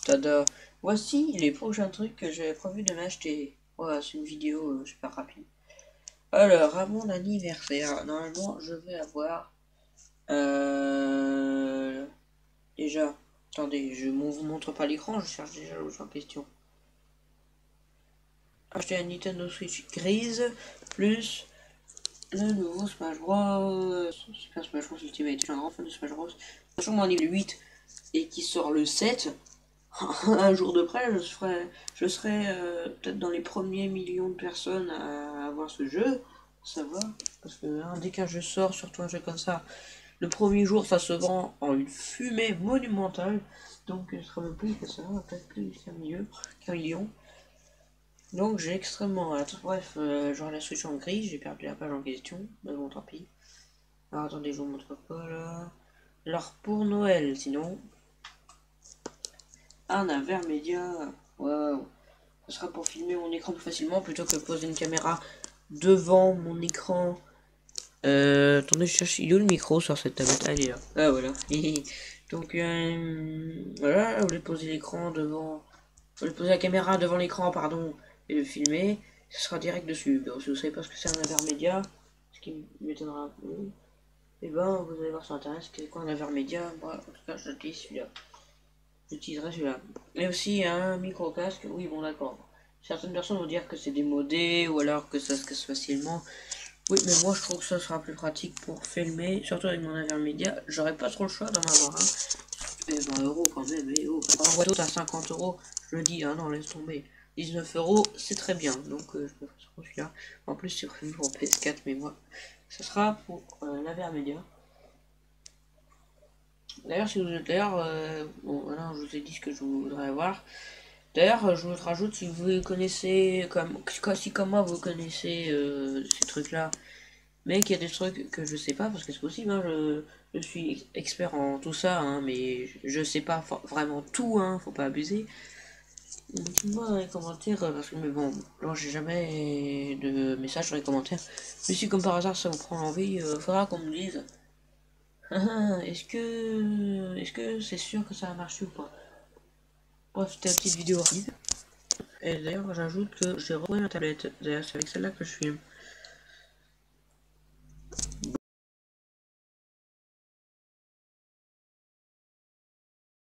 Tada! Voici les prochains trucs que j'avais prévu de m'acheter. Voilà, c'est une vidéo super rapide. Alors, à mon anniversaire, normalement, je vais avoir... Déjà, attendez, je ne vous montre pas l'écran, je cherche déjà l'autre en question. Acheter un Nintendo Switch grise, plus le nouveau Smash Bros. Super Smash Bros Ultimate. Je suis un grand fan de Smash Bros. Sachant mon niveau 8 et qui sort le 7, un jour de près, je serai peut-être dans les premiers millions de personnes à avoir ce jeu. Ça va, parce que dès qu'un jeu sort, surtout un jeu comme ça, le premier jour ça se vend en une fumée monumentale. Donc ce sera même plus que ça, peut-être plus qu'un million. Donc j'ai extrêmement hâte. Bref, j'aurai la Switch en gris, j'ai perdu la page en question, mais bon tant pis. Alors attendez, je vous montre pas là. Alors pour Noël, sinon, un Avermedia, waouh, ce sera pour filmer mon écran plus facilement plutôt que poser une caméra devant mon écran. Attendez, je cherche, il est où le micro sur cette tablette? Ah, il est là. Ah voilà. Donc voilà, au lieu de poser l'écran devant, au lieu de poser la caméra devant l'écran, pardon, et de filmer, ce sera direct dessus. Bon, si vous savez pas ce que c'est un Avermedia, ce qui m'étonnera un peu, et ben vous allez voir sur internet ce qu'est quoi un Avermedia. Moi, en tout cas, j'utilise celui-là. J'utiliserai celui-là. Et aussi un micro casque. Oui, bon, d'accord. Certaines personnes vont dire que c'est démodé ou alors que ça se casse facilement. Oui, mais moi je trouve que ça sera plus pratique pour filmer, surtout avec mon Avermedia. J'aurais pas trop le choix d'en avoir un. Et 20 € quand même, et oh, en boîte à 50 €, je le dis, hein, non, laisse tomber. 19 €, c'est très bien, donc je me ferai sur celui-là. En plus, c'est prévu pour PS4, mais moi, ça sera pour l'Avermedia. D'ailleurs, si vous êtes d'ailleurs, bon, voilà, je vous ai dit ce que je voudrais avoir. D'ailleurs, je vous rajoute si vous connaissez, si comme moi vous connaissez ces trucs-là, mais qu'il y a des trucs que je sais pas, parce que c'est possible, hein, je suis expert en tout ça, hein, mais je sais pas vraiment tout, hein, faut pas abuser. Dites-moi dans les commentaires, parce que, mais bon, là j'ai jamais de messages dans les commentaires. Mais si comme par hasard ça vous prend envie, faudra qu'on me dise, est-ce que c'est sûr que ça a marché ou pas. Bref, c'était une petite vidéo rapide. Et d'ailleurs, j'ajoute que j'ai repris ma tablette. D'ailleurs, c'est avec celle-là que je filme.